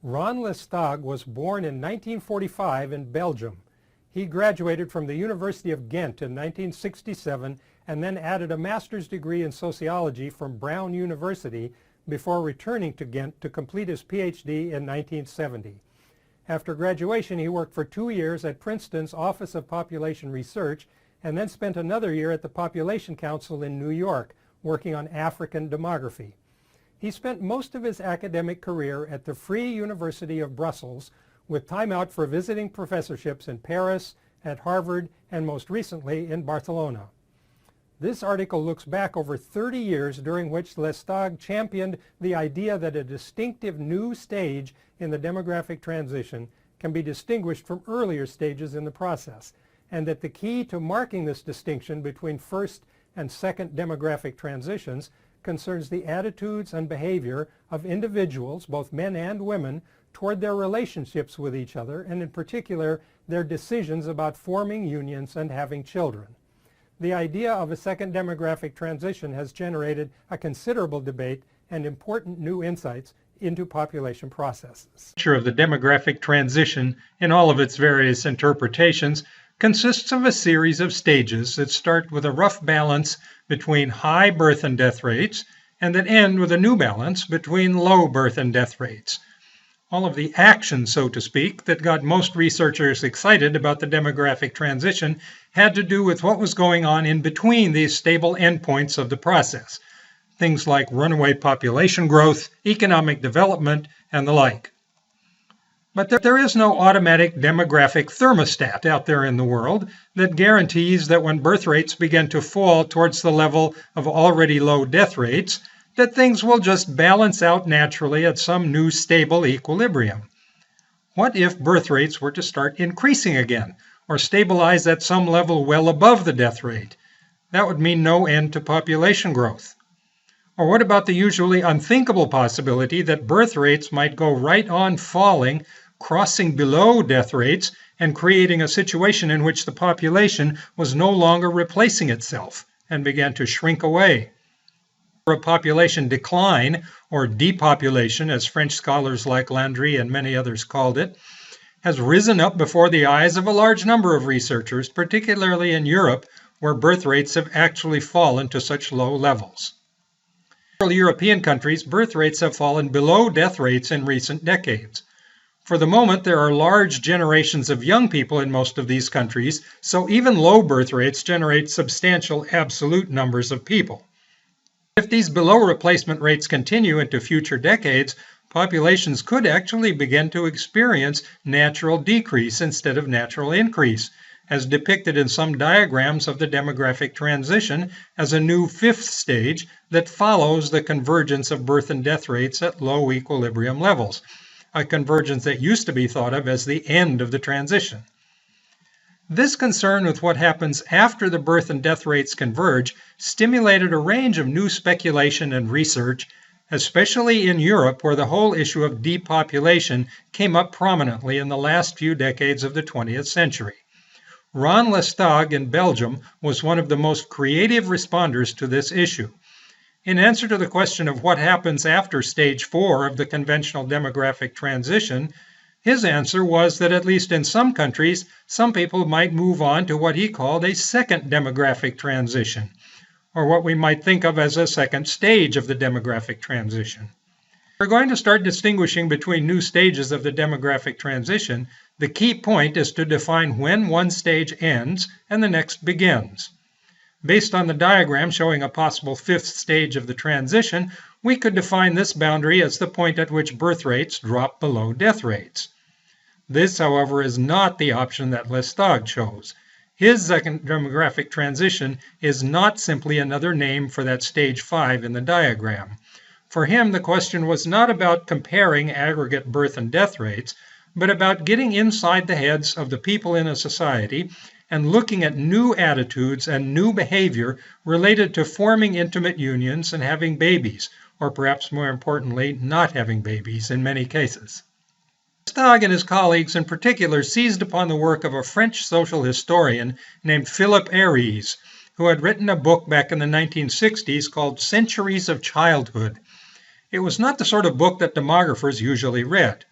Ron Lesthaeghe was born in 1945 in Belgium. He graduated from the University of Ghent in 1967 and then added a master's degree in sociology from Brown University before returning to Ghent to complete his PhD in 1970. After graduation, he worked for 2 years at Princeton's Office of Population Research and then spent another year at the Population Council in New York working on African demography. He spent most of his academic career at the Free University of Brussels, with time out for visiting professorships in Paris, at Harvard, and most recently in Barcelona. This article looks back over 30 years during which Lesthaeghe championed the idea that a distinctive new stage in the demographic transition can be distinguished from earlier stages in the process, and that the key to marking this distinction between first and second demographic transitions concerns the attitudes and behavior of individuals, both men and women, toward their relationships with each other, and in particular their decisions about forming unions and having children. The idea of a second demographic transition has generated a considerable debate and important new insights into population processes. The nature of the demographic transition in all of its various interpretations consists of a series of stages that start with a rough balance between high birth and death rates and that end with a new balance between low birth and death rates. All of the action, so to speak, that got most researchers excited about the demographic transition had to do with what was going on in between these stable endpoints of the process. Things like runaway population growth, economic development, and the like. But there is no automatic demographic thermostat out there in the world that guarantees that when birth rates begin to fall towards the level of already low death rates, that things will just balance out naturally at some new stable equilibrium. What if birth rates were to start increasing again, or stabilize at some level well above the death rate? That would mean no end to population growth. Or what about the usually unthinkable possibility that birth rates might go right on falling, crossing below death rates, and creating a situation in which the population was no longer replacing itself and began to shrink away? A population decline, or depopulation, as French scholars like Landry and many others called it, has risen up before the eyes of a large number of researchers, particularly in Europe, where birth rates have actually fallen to such low levels. In several European countries, birth rates have fallen below death rates in recent decades. For the moment, there are large generations of young people in most of these countries, so even low birth rates generate substantial absolute numbers of people. If these below replacement rates continue into future decades, populations could actually begin to experience natural decrease instead of natural increase, as depicted in some diagrams of the demographic transition as a new fifth stage that follows the convergence of birth and death rates at low equilibrium levels, a convergence that used to be thought of as the end of the transition. This concern with what happens after the birth and death rates converge stimulated a range of new speculation and research, especially in Europe, where the whole issue of depopulation came up prominently in the last few decades of the 20th century. Ron Lesthaeghe in Belgium was one of the most creative responders to this issue. In answer to the question of what happens after stage 4 of the conventional demographic transition, his answer was that at least in some countries, some people might move on to what he called a second demographic transition, or what we might think of as a second stage of the demographic transition. We're going to start distinguishing between new stages of the demographic transition. The key point is to define when one stage ends and the next begins. Based on the diagram showing a possible fifth stage of the transition, we could define this boundary as the point at which birth rates drop below death rates. This, however, is not the option that Lesthaeghe chose. His second demographic transition is not simply another name for that stage 5 in the diagram. For him, the question was not about comparing aggregate birth and death rates, but about getting inside the heads of the people in a society and looking at new attitudes and new behavior related to forming intimate unions and having babies, or perhaps more importantly, not having babies in many cases. Lesthaeghe and his colleagues in particular seized upon the work of a French social historian named Philippe Eyres, who had written a book back in the 1960s called Centuries of Childhood. It was not the sort of book that demographers usually read.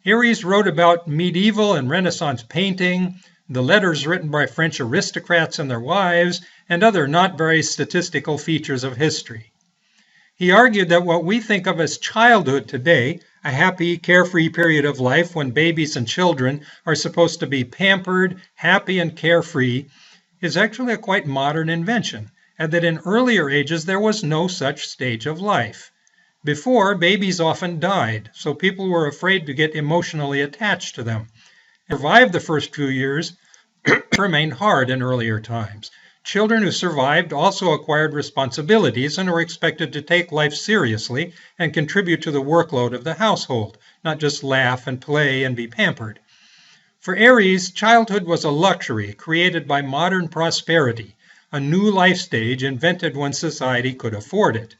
Aries wrote about medieval and Renaissance painting, the letters written by French aristocrats and their wives, and other not very statistical features of history. He argued that what we think of as childhood today, a happy, carefree period of life when babies and children are supposed to be pampered, happy, and carefree, is actually a quite modern invention, and that in earlier ages there was no such stage of life. Before, babies often died, so people were afraid to get emotionally attached to them. And survive the first few years remained hard in earlier times. Children who survived also acquired responsibilities and were expected to take life seriously and contribute to the workload of the household, not just laugh and play and be pampered. For Aries, childhood was a luxury created by modern prosperity, a new life stage invented when society could afford it.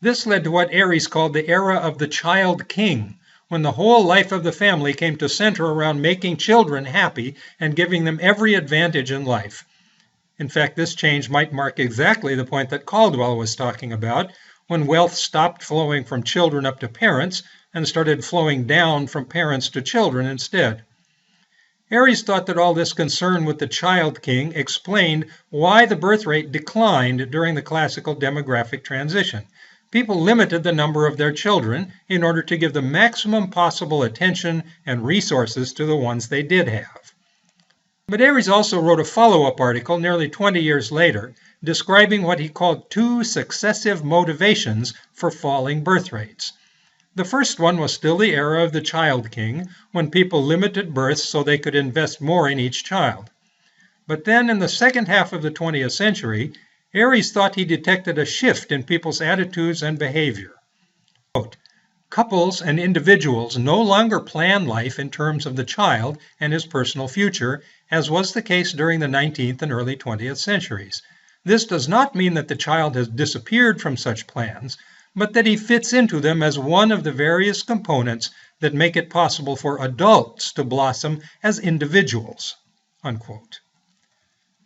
This led to what Aries called the era of the child king, when the whole life of the family came to center around making children happy and giving them every advantage in life. In fact, this change might mark exactly the point that Caldwell was talking about, when wealth stopped flowing from children up to parents and started flowing down from parents to children instead. Aries thought that all this concern with the child king explained why the birth rate declined during the classical demographic transition. People limited the number of their children in order to give the maximum possible attention and resources to the ones they did have. But Aries also wrote a follow-up article nearly 20 years later describing what he called two successive motivations for falling birth rates. The first one was still the era of the child king, when people limited births so they could invest more in each child. But then in the second half of the 20th century, Aries thought he detected a shift in people's attitudes and behavior. Quote, couples and individuals no longer plan life in terms of the child and his personal future, as was the case during the 19th and early 20th centuries. This does not mean that the child has disappeared from such plans, but that he fits into them as one of the various components that make it possible for adults to blossom as individuals. Unquote.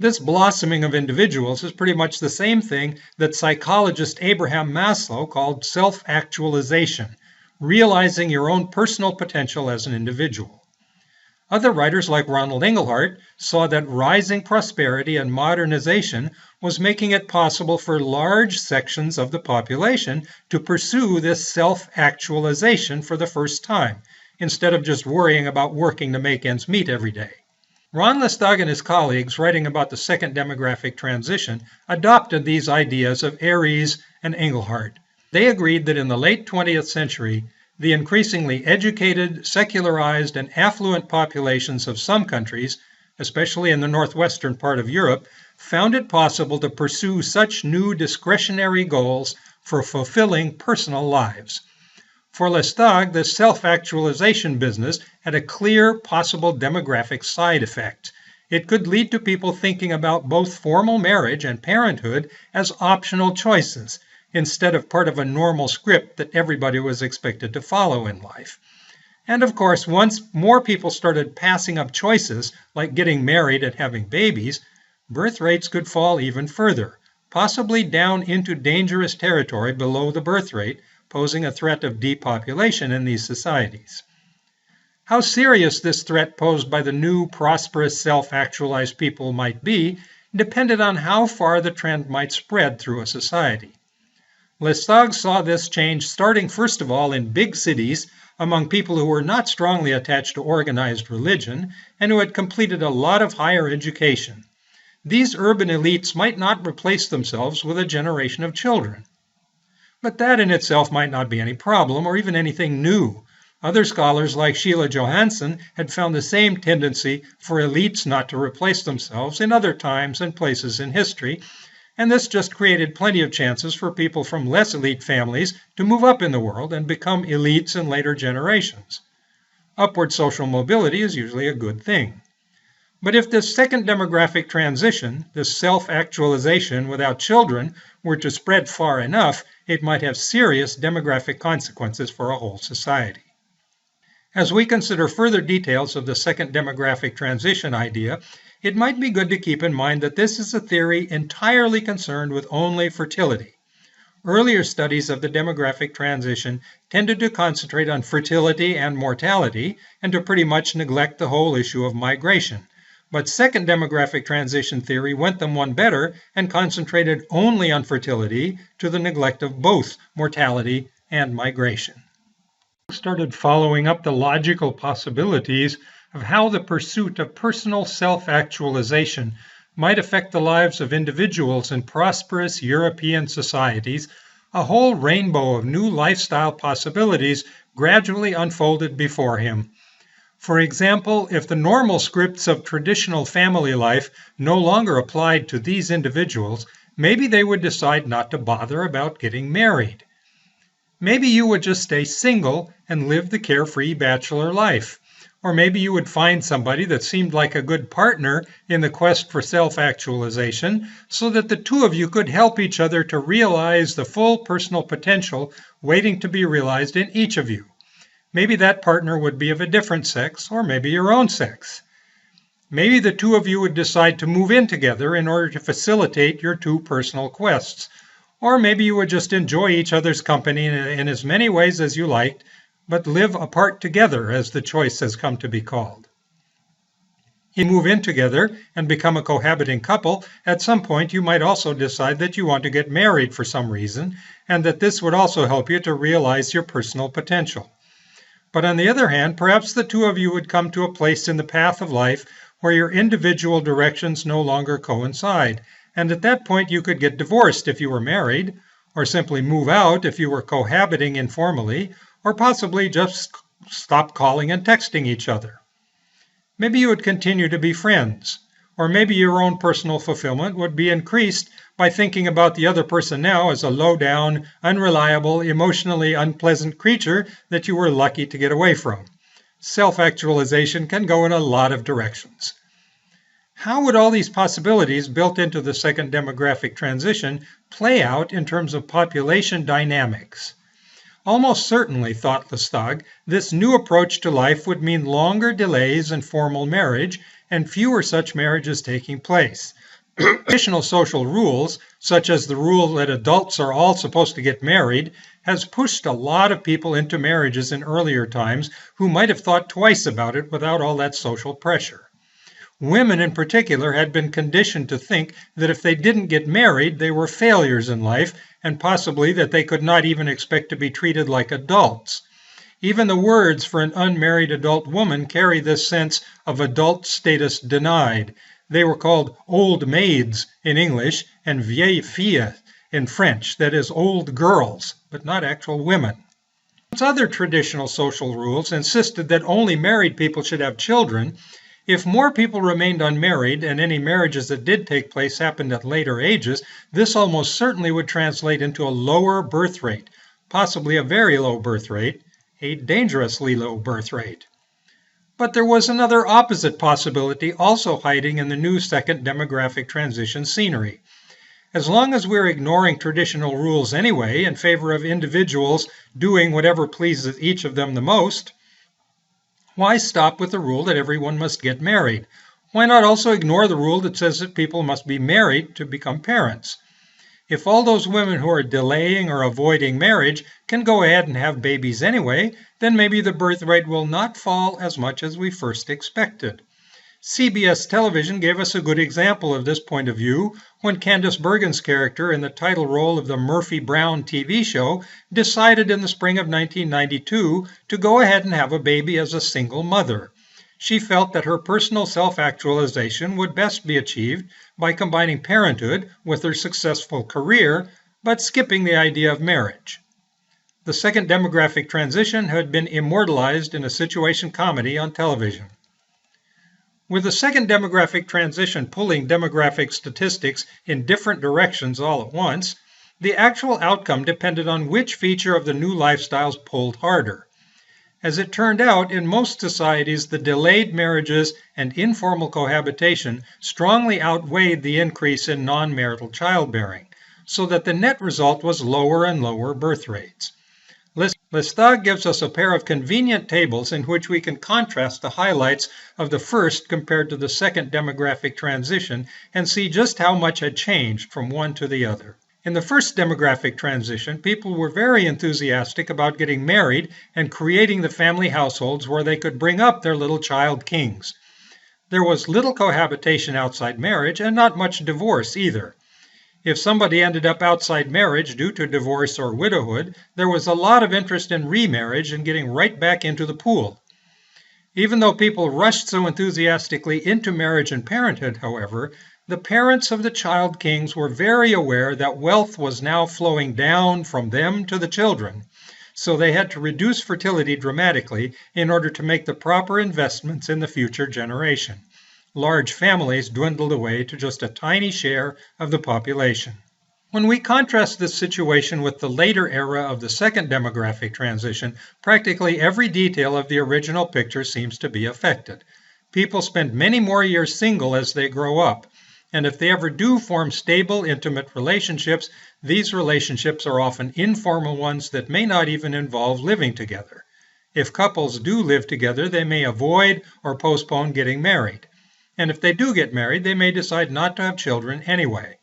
This blossoming of individuals is pretty much the same thing that psychologist Abraham Maslow called self-actualization, realizing your own personal potential as an individual. Other writers like Ronald Inglehart saw that rising prosperity and modernization was making it possible for large sections of the population to pursue this self-actualization for the first time, instead of just worrying about working to make ends meet every day. Ron Lesthaeghe and his colleagues, writing about the second demographic transition, adopted these ideas of Aries and Inglehart. They agreed that in the late 20th century, the increasingly educated, secularized, and affluent populations of some countries, especially in the northwestern part of Europe, found it possible to pursue such new discretionary goals for fulfilling personal lives. For Lesthaeghe, the self-actualization business had a clear possible demographic side effect. It could lead to people thinking about both formal marriage and parenthood as optional choices, instead of part of a normal script that everybody was expected to follow in life. And of course, once more people started passing up choices like getting married and having babies, birth rates could fall even further, possibly down into dangerous territory below the birth rate, posing a threat of depopulation in these societies. How serious this threat posed by the new, prosperous, self-actualized people might be depended on how far the trend might spread through a society. Lesthaeghe saw this change starting first of all in big cities among people who were not strongly attached to organized religion and who had completed a lot of higher education. These urban elites might not replace themselves with a generation of children. But that in itself might not be any problem or even anything new. Other scholars like Sheila Johansson had found the same tendency for elites not to replace themselves in other times and places in history, and this just created plenty of chances for people from less elite families to move up in the world and become elites in later generations. Upward social mobility is usually a good thing. But if this second demographic transition, this self-actualization without children, were to spread far enough, it might have serious demographic consequences for a whole society. As we consider further details of the second demographic transition idea, it might be good to keep in mind that this is a theory entirely concerned with only fertility. Earlier studies of the demographic transition tended to concentrate on fertility and mortality and to pretty much neglect the whole issue of migration. But second demographic transition theory went them one better and concentrated only on fertility to the neglect of both mortality and migration. Started following up the logical possibilities of how the pursuit of personal self-actualization might affect the lives of individuals in prosperous European societies. A whole rainbow of new lifestyle possibilities gradually unfolded before him. For example, if the normal scripts of traditional family life no longer applied to these individuals, maybe they would decide not to bother about getting married. Maybe you would just stay single and live the carefree bachelor life. Or maybe you would find somebody that seemed like a good partner in the quest for self-actualization so that the two of you could help each other to realize the full personal potential waiting to be realized in each of you. Maybe that partner would be of a different sex, or maybe your own sex. Maybe the two of you would decide to move in together in order to facilitate your two personal quests. Or maybe you would just enjoy each other's company in as many ways as you liked, but live apart together, as the choice has come to be called. You move in together and become a cohabiting couple. At some point, you might also decide that you want to get married for some reason, and that this would also help you to realize your personal potential. But on the other hand, perhaps the two of you would come to a place in the path of life where your individual directions no longer coincide, and at that point you could get divorced if you were married, or simply move out if you were cohabiting informally, or possibly just stop calling and texting each other. Maybe you would continue to be friends, or maybe your own personal fulfillment would be increased by thinking about the other person now as a low-down, unreliable, emotionally unpleasant creature that you were lucky to get away from. Self-actualization can go in a lot of directions. How would all these possibilities built into the second demographic transition play out in terms of population dynamics? Almost certainly, thought Lesthaeghe, this new approach to life would mean longer delays in formal marriage and fewer such marriages taking place. Additional social rules, such as the rule that adults are all supposed to get married, has pushed a lot of people into marriages in earlier times who might have thought twice about it without all that social pressure. Women in particular had been conditioned to think that if they didn't get married, they were failures in life, and possibly that they could not even expect to be treated like adults. Even the words for an unmarried adult woman carry this sense of adult status denied. They were called old maids in English and vieilles filles in French, that is, old girls, but not actual women. Other traditional social rules insisted that only married people should have children. If more people remained unmarried and any marriages that did take place happened at later ages, this almost certainly would translate into a lower birth rate, possibly a very low birth rate, a dangerously low birth rate. But there was another opposite possibility also hiding in the new second demographic transition scenery. As long as we're ignoring traditional rules anyway in favor of individuals doing whatever pleases each of them the most, why stop with the rule that everyone must get married? Why not also ignore the rule that says that people must be married to become parents? If all those women who are delaying or avoiding marriage can go ahead and have babies anyway, then maybe the birth rate will not fall as much as we first expected. CBS television gave us a good example of this point of view when Candice Bergen's character in the title role of the Murphy Brown TV show decided in the spring of 1992 to go ahead and have a baby as a single mother. She felt that her personal self-actualization would best be achieved by combining parenthood with her successful career, but skipping the idea of marriage. The second demographic transition had been immortalized in a situation comedy on television. With the second demographic transition pulling demographic statistics in different directions all at once, the actual outcome depended on which feature of the new lifestyles pulled harder. As it turned out, in most societies, the delayed marriages and informal cohabitation strongly outweighed the increase in non-marital childbearing, so that the net result was lower and lower birth rates. Lesthaeghe gives us a pair of convenient tables in which we can contrast the highlights of the first compared to the second demographic transition and see just how much had changed from one to the other. In the first demographic transition, people were very enthusiastic about getting married and creating the family households where they could bring up their little child kings. There was little cohabitation outside marriage and not much divorce either. If somebody ended up outside marriage due to divorce or widowhood, there was a lot of interest in remarriage and getting right back into the pool. Even though people rushed so enthusiastically into marriage and parenthood, however, the parents of the child kings were very aware that wealth was now flowing down from them to the children, so they had to reduce fertility dramatically in order to make the proper investments in the future generation. Large families dwindled away to just a tiny share of the population. When we contrast this situation with the later era of the second demographic transition, practically every detail of the original picture seems to be affected. People spend many more years single as they grow up, and if they ever do form stable, intimate relationships, these relationships are often informal ones that may not even involve living together. If couples do live together, they may avoid or postpone getting married. And if they do get married, they may decide not to have children anyway.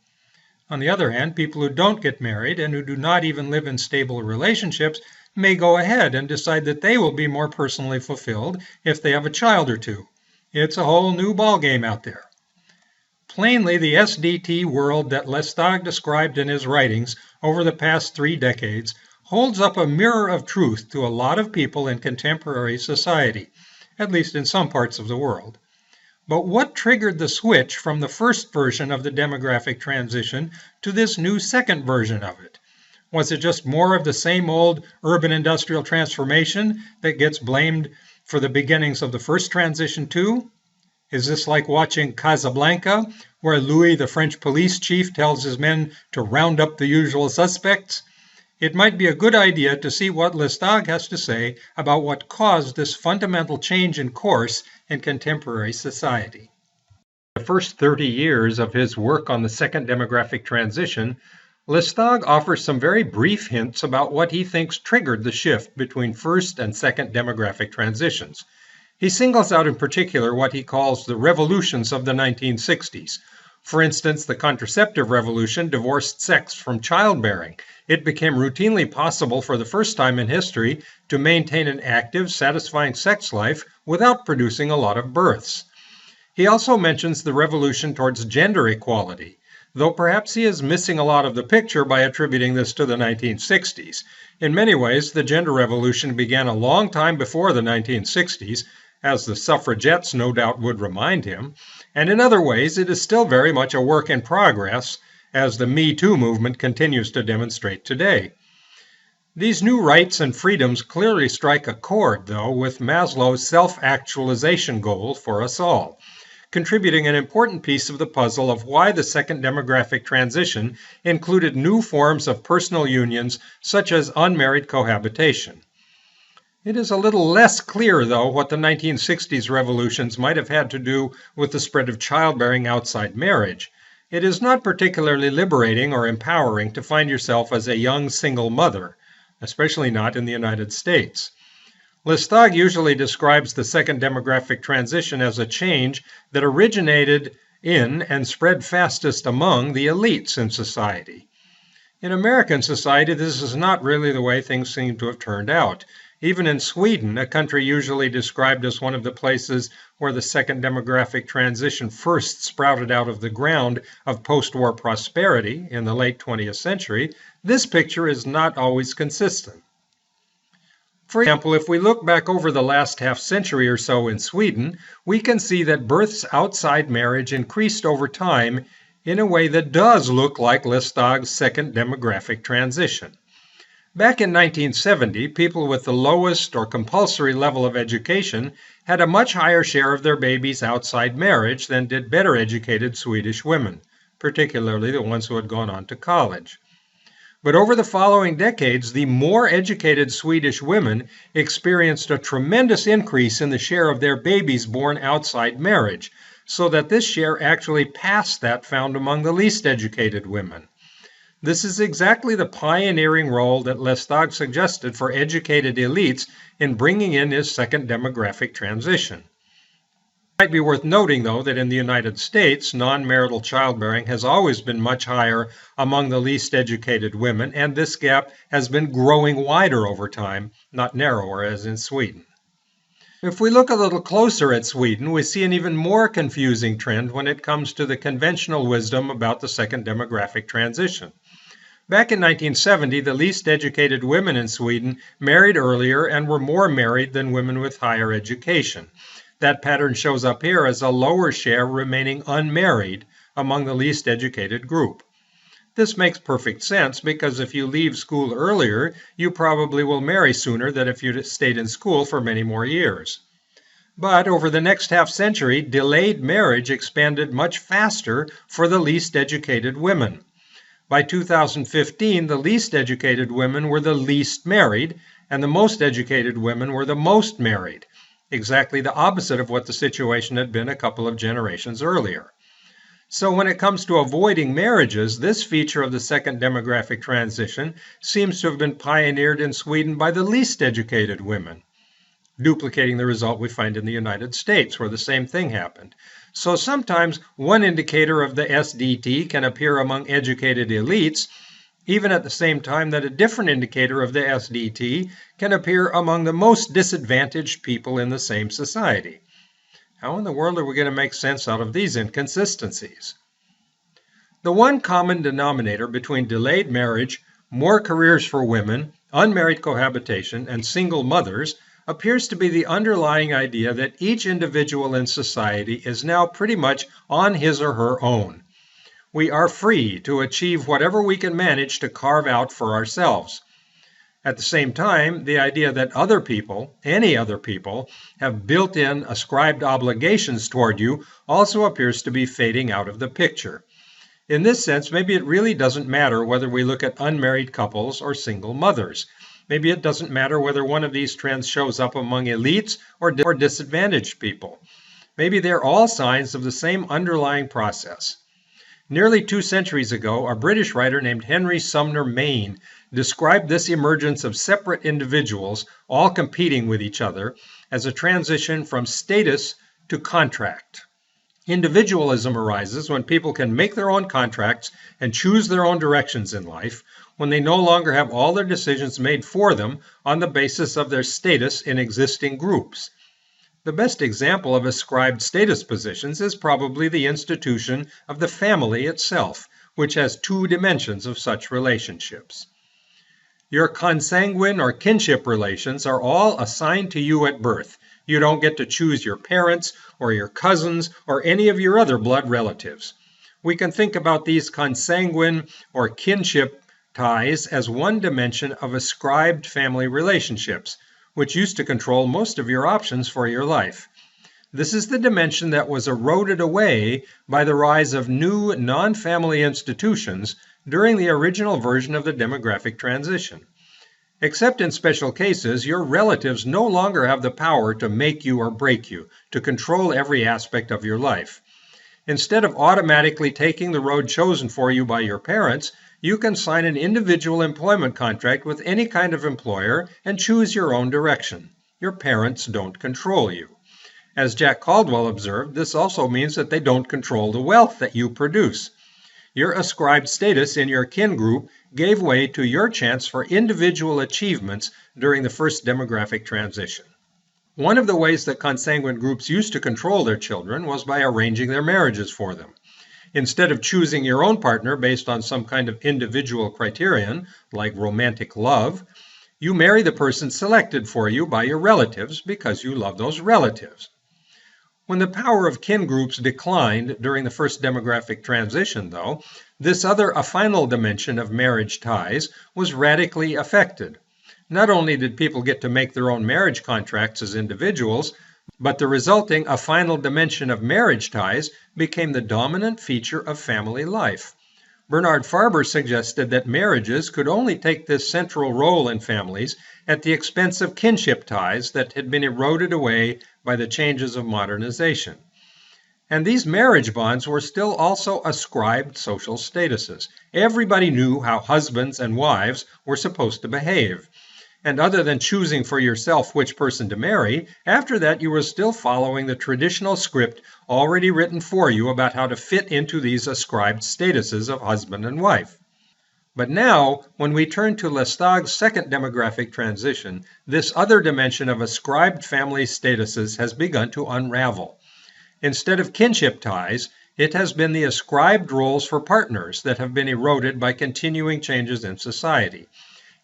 On the other hand, people who don't get married and who do not even live in stable relationships may go ahead and decide that they will be more personally fulfilled if they have a child or two. It's a whole new ballgame out there. Plainly, the SDT world that Lesthaeghe described in his writings over the past 3 decades holds up a mirror of truth to a lot of people in contemporary society, at least in some parts of the world. But what triggered the switch from the first version of the demographic transition to this new second version of it? Was it just more of the same old urban industrial transformation that gets blamed for the beginnings of the first transition too? Is this like watching Casablanca, where Louis, the French police chief, tells his men to round up the usual suspects? It might be a good idea to see what Lesthaeghe has to say about what caused this fundamental change in course in contemporary society. The first 30 years of his work on the second demographic transition, Lesthaeghe offers some very brief hints about what he thinks triggered the shift between first and second demographic transitions. He singles out in particular what he calls the revolutions of the 1960s. For instance, the contraceptive revolution divorced sex from childbearing. It became routinely possible for the first time in history to maintain an active, satisfying sex life without producing a lot of births. He also mentions the revolution towards gender equality, though perhaps he is missing a lot of the picture by attributing this to the 1960s. In many ways, the gender revolution began a long time before the 1960s, as the suffragettes no doubt would remind him, and in other ways it is still very much a work in progress, as the Me Too movement continues to demonstrate today. These new rights and freedoms clearly strike a chord, though, with Maslow's self-actualization goal for us all, contributing an important piece of the puzzle of why the second demographic transition included new forms of personal unions such as unmarried cohabitation. It is a little less clear, though, what the 1960s revolutions might have had to do with the spread of childbearing outside marriage. It is not particularly liberating or empowering to find yourself as a young single mother, especially not in the United States. Lesthaeghe usually describes the second demographic transition as a change that originated in and spread fastest among the elites in society. In American society, this is not really the way things seem to have turned out. Even in Sweden, a country usually described as one of the places where the second demographic transition first sprouted out of the ground of post-war prosperity in the late 20th century, this picture is not always consistent. For example, if we look back over the last half century or so in Sweden, we can see that births outside marriage increased over time in a way that does look like Lesthaeghe's second demographic transition. Back in 1970, people with the lowest or compulsory level of education had a much higher share of their babies outside marriage than did better educated Swedish women, particularly the ones who had gone on to college. But over the following decades, the more educated Swedish women experienced a tremendous increase in the share of their babies born outside marriage, so that this share actually passed that found among the least educated women. This is exactly the pioneering role that Lesthaeghe suggested for educated elites in bringing in his second demographic transition. It might be worth noting, though, that in the United States, non-marital childbearing has always been much higher among the least educated women, and this gap has been growing wider over time, not narrower as in Sweden. If we look a little closer at Sweden, we see an even more confusing trend when it comes to the conventional wisdom about the second demographic transition. Back in 1970, the least educated women in Sweden married earlier and were more married than women with higher education. That pattern shows up here as a lower share remaining unmarried among the least educated group. This makes perfect sense because if you leave school earlier, you probably will marry sooner than if you stayed in school for many more years. But over the next half century, delayed marriage expanded much faster for the least educated women. By 2015, the least educated women were the least married, and the most educated women were the most married, exactly the opposite of what the situation had been a couple of generations earlier. So when it comes to avoiding marriages, this feature of the second demographic transition seems to have been pioneered in Sweden by the least educated women, duplicating the result we find in the United States, where the same thing happened. So sometimes one indicator of the SDT can appear among educated elites, even at the same time that a different indicator of the SDT can appear among the most disadvantaged people in the same society. How in the world are we going to make sense out of these inconsistencies? The one common denominator between delayed marriage, more careers for women, unmarried cohabitation, and single mothers appears to be the underlying idea that each individual in society is now pretty much on his or her own. We are free to achieve whatever we can manage to carve out for ourselves. At the same time, the idea that other people, any other people, have built-in ascribed obligations toward you also appears to be fading out of the picture. In this sense, maybe it really doesn't matter whether we look at unmarried couples or single mothers. Maybe it doesn't matter whether one of these trends shows up among elites or disadvantaged people. Maybe they're all signs of the same underlying process. Nearly 2 centuries ago, a British writer named Henry Sumner Maine described this emergence of separate individuals, all competing with each other, as a transition from status to contract. Individualism arises when people can make their own contracts and choose their own directions in life, when they no longer have all their decisions made for them on the basis of their status in existing groups. The best example of ascribed status positions is probably the institution of the family itself, which has 2 dimensions of such relationships. Your consanguine or kinship relations are all assigned to you at birth. You don't get to choose your parents or your cousins or any of your other blood relatives. We can think about these consanguine or kinship ties as one dimension of ascribed family relationships, which used to control most of your options for your life. This is the dimension that was eroded away by the rise of new non-family institutions during the original version of the demographic transition. Except in special cases, your relatives no longer have the power to make you or break you, to control every aspect of your life. Instead of automatically taking the road chosen for you by your parents, you can sign an individual employment contract with any kind of employer and choose your own direction. Your parents don't control you. As Jack Caldwell observed, this also means that they don't control the wealth that you produce. Your ascribed status in your kin group gave way to your chance for individual achievements during the first demographic transition. One of the ways that consanguine groups used to control their children was by arranging their marriages for them. Instead of choosing your own partner based on some kind of individual criterion, like romantic love, you marry the person selected for you by your relatives because you love those relatives. When the power of kin groups declined during the first demographic transition, though, this other affinal dimension of marriage ties was radically affected. Not only did people get to make their own marriage contracts as individuals, but the resulting affinal dimension of marriage ties became the dominant feature of family life. Bernard Farber suggested that marriages could only take this central role in families at the expense of kinship ties that had been eroded away by the changes of modernization. And these marriage bonds were still also ascribed social statuses. Everybody knew how husbands and wives were supposed to behave. And other than choosing for yourself which person to marry, after that you were still following the traditional script already written for you about how to fit into these ascribed statuses of husband and wife. But now, when we turn to Lesthaeghe's second demographic transition, this other dimension of ascribed family statuses has begun to unravel. Instead of kinship ties, it has been the ascribed roles for partners that have been eroded by continuing changes in society.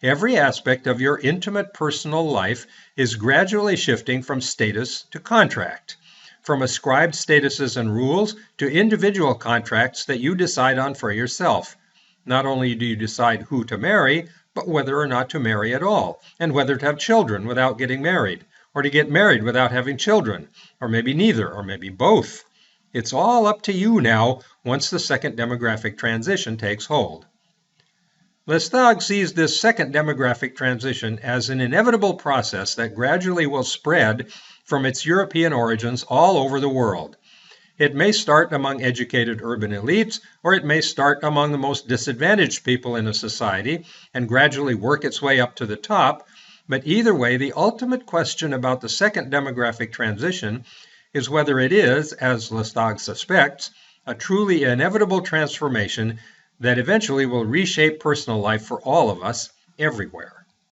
Every aspect of your intimate personal life is gradually shifting from status to contract, from ascribed statuses and rules to individual contracts that you decide on for yourself. Not only do you decide who to marry, but whether or not to marry at all, and whether to have children without getting married, or to get married without having children, or maybe neither, or maybe both. It's all up to you now once the second demographic transition takes hold. Lesthaeghe sees this second demographic transition as an inevitable process that gradually will spread from its European origins all over the world. It may start among educated urban elites, or it may start among the most disadvantaged people in a society and gradually work its way up to the top. But either way, the ultimate question about the second demographic transition is whether it is, as Lesthaeghe suspects, a truly inevitable transformation that eventually will reshape personal life for all of us everywhere.